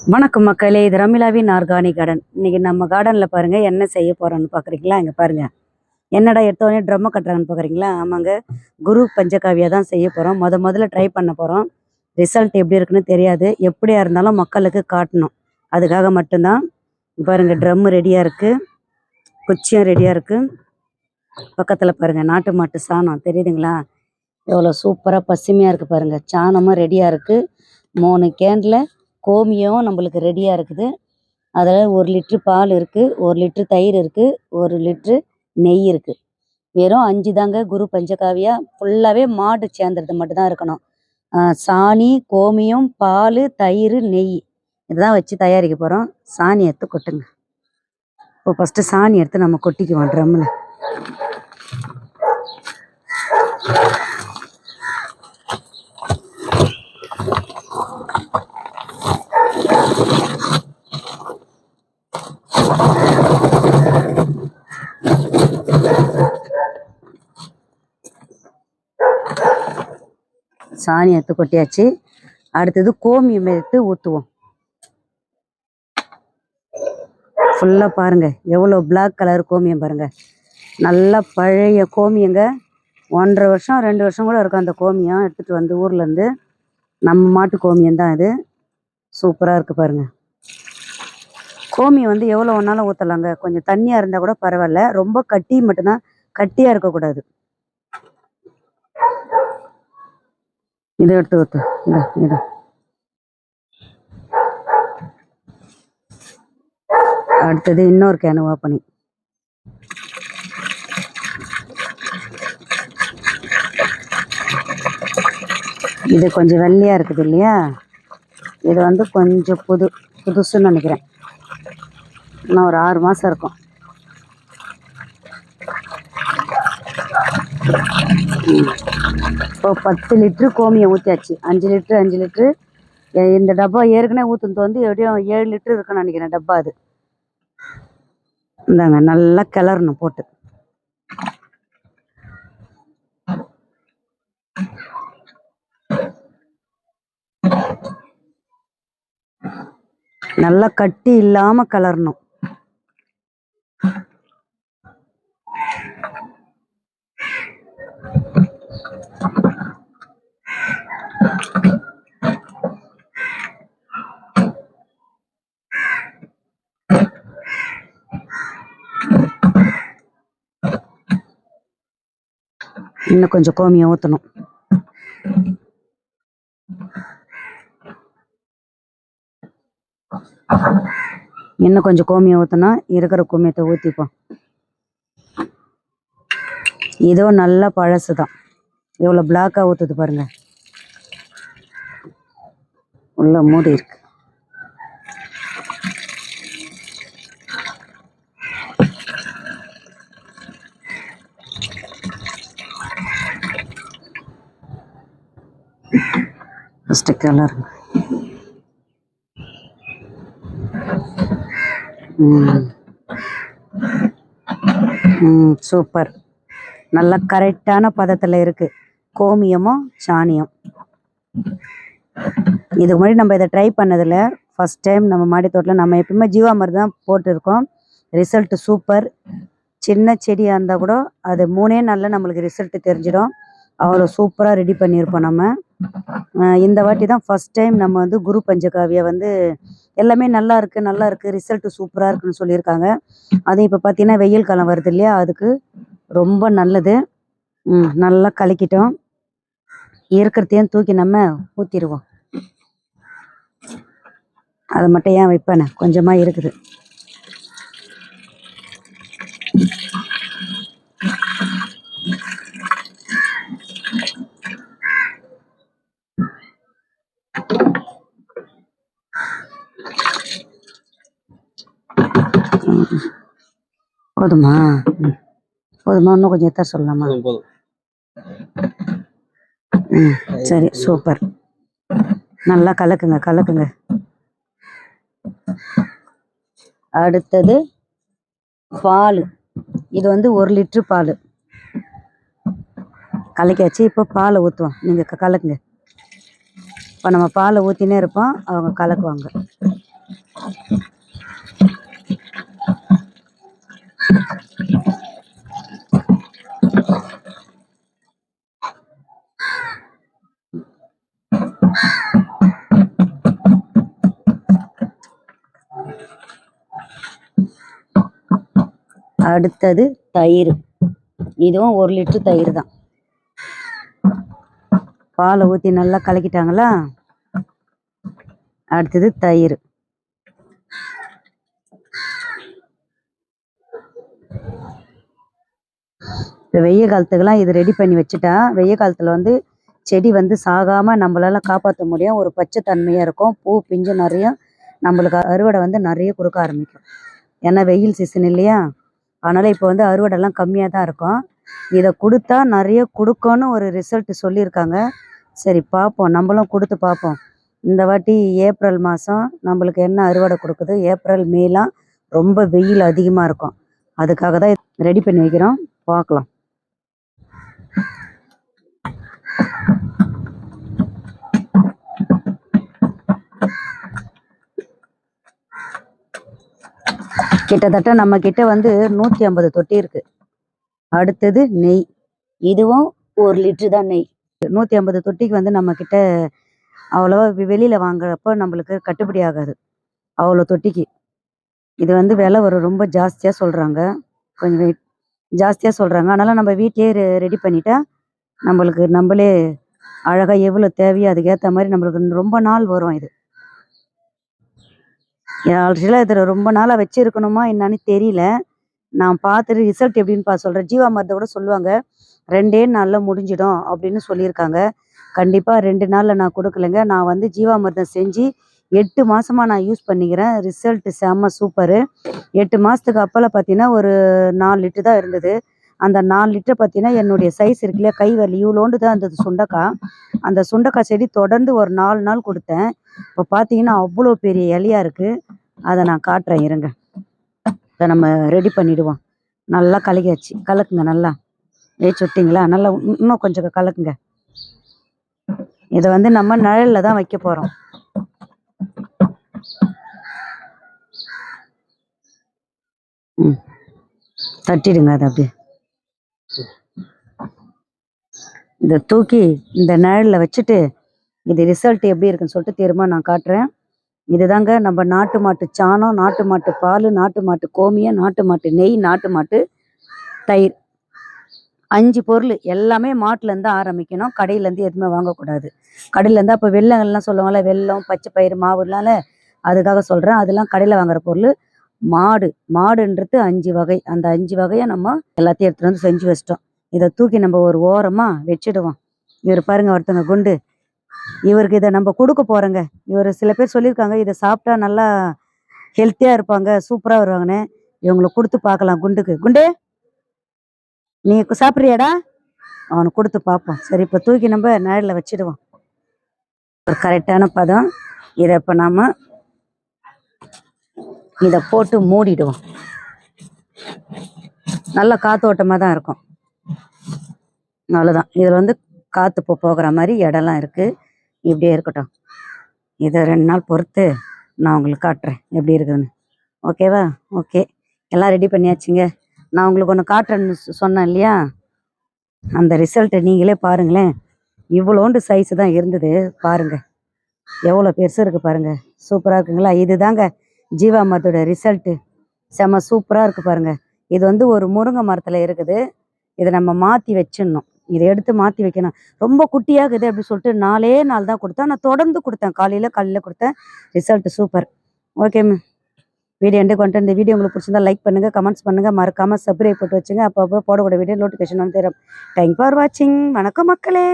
வணக்கம் மக்களே, இது ரமிளாவின் ஆர்கானிக் கார்டன். இன்னைக்கு நம்ம கார்டனில் பாருங்கள் என்ன செய்ய போகிறோன்னு பார்க்குறீங்களா? இங்கே பாருங்கள், என்னடா எடுத்தோடனே ட்ரம்மை கட்டுறாங்கன்னு பார்க்குறீங்களா? ஆமாங்க, குரு பஞ்சகாவியா தான் செய்ய போகிறோம். முதல்ல ட்ரை பண்ண போகிறோம். ரிசல்ட் எப்படி இருக்குன்னு தெரியாது, எப்படியா இருந்தாலும் மக்களுக்கு காட்டணும். அதுக்காக மட்டும்தான். பாருங்கள், ட்ரம்மு ரெடியாக இருக்குது, குச்சியும் ரெடியாக இருக்குது. பக்கத்தில் பாருங்கள், நாட்டு மாட்டு சாணம் தெரியுதுங்களா? எவ்வளோ சூப்பராக பசுமையாக இருக்குது பாருங்கள். சாணமும் ரெடியாக இருக்குது. 3 கேனில் கோமியம் நம்மளுக்கு ரெடியாக இருக்குது. அதில் 1 லிட்ரு பால் இருக்குது, 1 லிட்ரு தயிர் இருக்குது, 1 லிட்ரு நெய் இருக்குது. வெறும் 5 தாங்க குரு பஞ்சகாவியா. ஃபுல்லாகவே மாடு சேர்ந்துறது மட்டும்தான் இருக்கணும். சாணி, கோமியம், பால், தயிர், நெய் இதுதான் வச்சு தயாரிக்க போகிறோம். சாணி எடுத்து கொட்டுங்க. இப்போ ஃபஸ்ட்டு சாணி எடுத்து நம்ம கொட்டிக்குவோம் ட்ரம்மில். சாணி எடுத்து கொட்டியாச்சு. அடுத்தது கோமியம் எடுத்து ஊற்றுவோம். ஃபுல்லாக பாருங்கள், எவ்வளோ பிளாக் கலர் கோமியம் பாருங்கள். நல்லா பழைய கோமியங்க. 1.5 வருஷம் 2 வருஷம் கூட இருக்கும் அந்த கோமியம். எடுத்துகிட்டு வந்து ஊர்லேருந்து நம்ம மாட்டு கோமியம் தான் இது. சூப்பராக இருக்குது பாருங்கள். கோமியம் வந்து எவ்வளோ ஒன்றாலும் ஊற்றலாங்க. கொஞ்சம் தண்ணியாக இருந்தால் கூட பரவாயில்ல, ரொம்ப கட்டி மட்டும்தான், கட்டியாக இருக்கக்கூடாது. இதை எடுத்து ஊற்று. இதை அடுத்தது இன்னொரு கேனு ஓப்பனி. இது கொஞ்சம் வெள்ளையாக இருக்குது இல்லையா? இது வந்து கொஞ்சம் புதுசுன்னு நினைக்கிறேன். இன்னும் ஒரு 6 மாதம் இருக்கும். இப்போ 10 லிட்ரு கோமியம் ஊற்றியாச்சு. 5 லிட்ரு. இந்த டப்பா ஏற்கனவே ஊற்றுனது வந்து எப்படியும் 7 லிட்ரு இருக்குன்னு நினைக்கிறேன் டப்பா. அது இந்தாங்க, நல்லா கிளறணும் போட்டு. நல்லா கட்டி இல்லாம கலரணும். இன்னும் கொஞ்சம் கோமியம் ஊற்றணும். இன்னும் கொஞ்சம் கோமியம் ஊற்றினா இருக்கிற கோமியத்தை ஊற்றிப்போம். இதுவும் நல்லா பழசு தான். எவ்வளோ பிளாக்காக ஊற்றுது பாருங்க. உள்ள மூடி இருக்கு. ஃபஸ்ட்டு கிளறுங்க. சூப்பர். நல்லா கரெக்டான பதத்தில் இருக்குது கோமியமும் சாணியும். இதுக்கு முன்னாடி நம்ம இதை ட்ரை பண்ணதில்ல, ஃபஸ்ட் டைம் நம்ம மாடி தோட்டத்தில். நம்ம எப்பவுமே ஜீவாமிர்தம் தான் போட்டிருக்கோம். Result super. சின்ன செடியாக இருந்தால் கூட அது 3 நாளில் நம்மளுக்கு ரிசல்ட்டு தெரிஞ்சிடும். அவ்வளோ சூப்பராக ரெடி பண்ணியிருப்போம் நம்ம. இந்த வாட்டி தான் ஃபஸ்ட் டைம் நம்ம வந்து குரு பஞ்சகாவியை வந்து எல்லாமே நல்லா இருக்குது, ரிசல்ட்டு சூப்பராக இருக்குன்னு சொல்லியிருக்காங்க. அது இப்போ பார்த்தீங்கன்னா வெயில் காலம் வருது இல்லையா, அதுக்கு ரொம்ப நல்லது. நல்லா கலக்கிட்டோம். இருக்கிறதையும் தூக்கி நம்ம ஊற்றிடுவோம். அதை மட்டும் ஏன் வைப்பேனே, கொஞ்சமாக இருக்குது. போதுமா? இன்னும் கொஞ்சம் எத்தனை சொல்லலாமா? சரி, சூப்பர். நல்லா கலக்குங்க. அடுத்தது பால். இது வந்து 1 லிட்ரு பால் கலக்கியாச்சு. இப்போ பாலை ஊற்றுவோம். நீங்கள் கலக்குங்க. இப்போ நம்ம பாலை ஊற்றினே இருப்போம், அவங்க கலக்குவாங்க. அடுத்தது தயிர். இதுவும் 1 லிட்டர் தயிர் தான். பாலை ஊற்றி நல்லா கலக்கிட்டாங்களா. அடுத்தது தயிர். இப்போ வெய்ய காலத்துக்கெல்லாம் இது ரெடி பண்ணி வச்சுட்டா வெய்ய காலத்தில் வந்து செடி வந்து சாகாமல் நம்மளால காப்பாற்ற முடியும். ஒரு பச்சை தன்மையாக இருக்கும். பூ பிஞ்சு நிறைய நம்மளுக்கு அறுவடை வந்து நிறைய கொடுக்க ஆரம்பிக்கும். ஏன்னா வெயில் சீசன் இல்லையா, அதனால் இப்போ வந்து அறுவடைலாம் கம்மியாக தான் இருக்கும். இதை கொடுத்தா நிறைய கொடுக்கோன்னு ஒரு ரிசல்ட் சொல்லியிருக்காங்க. சரி பார்ப்போம், நம்மளும் கொடுத்து பார்ப்போம். இந்த வாட்டி ஏப்ரல் மாதம் நம்மளுக்கு என்ன அறுவடை கொடுக்குது. ஏப்ரல் மேலாம் ரொம்ப வெயில் அதிகமாக இருக்கும். அதுக்காக தான் ரெடி பண்ணி வைக்கிறோம், பார்க்கலாம். கிட்டத்தட்ட நம்ம கிட்ட வந்து 150 தொட்டி இருக்கு. அடுத்தது நெய். இதுவும் 1 லிட்டர் தான் நெய். 150 தொட்டிக்கு வந்து நம்ம கிட்ட அவ்வளோவா வெளியில வாங்குறப்போ நம்மளுக்கு கட்டுப்படி ஆகாது அவ்வளோ தொட்டிக்கு. இது வந்து விலை ரொம்ப ஜாஸ்தியாக சொல்கிறாங்க, கொஞ்சம் வெயிட் ஜாஸ்தியாக சொல்கிறாங்க. அதனால் நம்ம வீட்டிலே ரெடி பண்ணிட்டா நம்மளே அழகாக எவ்வளோ தேவையோ அதுக்கேற்ற மாதிரி நம்மளுக்கு ரொம்ப நாள் வரும். இது ஆக்சுவலாக இதில் ரொம்ப நாளாக வச்சுருக்கணுமா என்னன்னு தெரியல. நான் பார்த்துட்டு ரிசல்ட் எப்படின்னு சொல்கிறேன். ஜீவாமிர்தம் கூட சொல்லுவாங்க 2 நாளில் முடிஞ்சிடும் அப்படின்னு சொல்லியிருக்காங்க. கண்டிப்பாக 2 நாளில் நான் கொடுக்கலைங்க. நான் வந்து ஜீவாமிர்தம் செஞ்சு 8 மாதமாக நான் யூஸ் பண்ணிக்கிறேன். ரிசல்ட்டு செம்ம சூப்பரு. 8 மாதத்துக்கு அப்போல்லாம் பார்த்தீங்கன்னா ஒரு 4 லிட்டர் தான் இருந்தது. அந்த 4 லிட்டர் பார்த்தீங்கன்னா என்னுடைய சைஸ் இருக்கு இல்லையா, கை வலி இவ்வளோண்டு தான் இருந்தது சுண்டக்காய். அந்த சுண்டக்காய் செடி தொடர்ந்து ஒரு 4 நாள் கொடுத்தேன். இப்போ பார்த்தீங்கன்னா அவ்வளோ பெரிய இலையாக இருக்குது. அதை நான் காட்டுறேன் இருங்க. இதை நம்ம ரெடி பண்ணிவிடுவோம். நல்லா கலக்கியாச்சு. கலக்குங்க நல்லா. வேச்சு விட்டிங்களா, நல்லா இன்னும் கொஞ்சம் கலக்குங்க. இதை வந்து நம்ம நிழலில் தான் வைக்க போகிறோம். தட்டிடுங்க அதை அப்படியே. இதை தூக்கி இந்த நிழலில் வச்சுட்டு இது ரிசல்ட் எப்படி இருக்குன்னு சொல்லிட்டு திரும்ப நான் காட்டுறேன். இதுதாங்க நம்ம நாட்டு மாட்டு சாணம், நாட்டு மாட்டு பால், நாட்டு மாட்டு கோமியம், நாட்டு மாட்டு நெய், நாட்டு மாட்டு தயிர். 5 பொருள் எல்லாமே மாட்டுலேருந்து ஆரம்பிக்கணும். கடையிலேருந்து எதுவுமே வாங்கக்கூடாது. கடையிலேருந்து அப்போ வெள்ளங்கள்லாம் சொல்லுவாங்கள்ல, வெல்லம், பச்சை பயிறு மாவுனால அதுக்காக சொல்கிறேன். அதெல்லாம் கடையில் வாங்குற பொருள். மாடுன்றது 5 வகை. அந்த 5 வகையை நம்ம எல்லாத்தையும் எடுத்துகிட்டு வந்து செஞ்சு வச்சிட்டோம். இதை தூக்கி நம்ம ஒரு ஓரமாக வச்சுடுவோம். இவர் பாருங்க, ஒருத்தங்க குண்டு, இவருக்கு இதை நம்ம கொடுக்க போகிறோங்க. இவர் சில பேர் சொல்லியிருக்காங்க இதை சாப்பிட்டா நல்லா ஹெல்த்தியாக இருப்பாங்க, சூப்பராக வருவாங்கன்னு. இவங்களுக்கு கொடுத்து பார்க்கலாம். குண்டு நீ சாப்பிட்றியாடா? அவனுக்கு கொடுத்து பார்ப்போம். சரி, இப்போ தூக்கி நம்ம நிழலில் வச்சிடுவோம். ஒரு கரெக்டான பதம். இதை இப்போ நாம் இதை போட்டு மூடிடுவோம். நல்லா காத்தோட்டமாக தான் இருக்கும். அவ்வளோதான். இதில் வந்து காற்று போகிற மாதிரி இடம்லாம் இருக்குது. இப்படியே இருக்கட்டும். இதை 2 நாள் பொறுத்து நான் உங்களுக்கு காட்டுறேன் எப்படி இருக்குதுன்னு. ஓகேவா? ஓகே, எல்லாம் ரெடி பண்ணியாச்சுங்க. நான் உங்களுக்கு ஒன்று காட்டுறேன்னு சொன்னேன் இல்லையா, அந்த ரிசல்ட்டை நீங்களே பாருங்களேன். இவ்வளோண்டு சைஸு தான் இருந்தது. பாருங்கள் எவ்வளோ பெருசு இருக்குது பாருங்கள். சூப்பராக இருக்குங்களா? இது தாங்க ஜீவாமிர்தோட ரிசல்ட்டு. செம்ம சூப்பராக இருக்குது பாருங்கள். இது வந்து ஒரு முருங்கை மரத்தில் இருக்குது. இதை நம்ம மாற்றி வச்சிடணும். இதை எடுத்து மாற்றி வைக்கணும். ரொம்ப குட்டியாகுது அப்படி சொல்லிட்டு 4 நாள் தான் கொடுத்தேன். நான் தொடர்ந்து கொடுத்தேன். காலையில் கொடுத்தேன். Result super. Okay ma'am, video end கொண்டு இந்த வீடியோ உங்களுக்கு பிடிச்சிருந்தா லைக் பண்ணுங்கள், கமெண்ட்ஸ் பண்ணுங்கள், மறக்காமல் சப்ஸ்கிரைப் போட்டு வச்சுங்க. அப்போ போடக்கூடிய வீடியோ நோட்டிஃபிகேஷன் வந்து தரும். தேங்க் ஃபார் வாட்சிங். வணக்கம் மக்களே.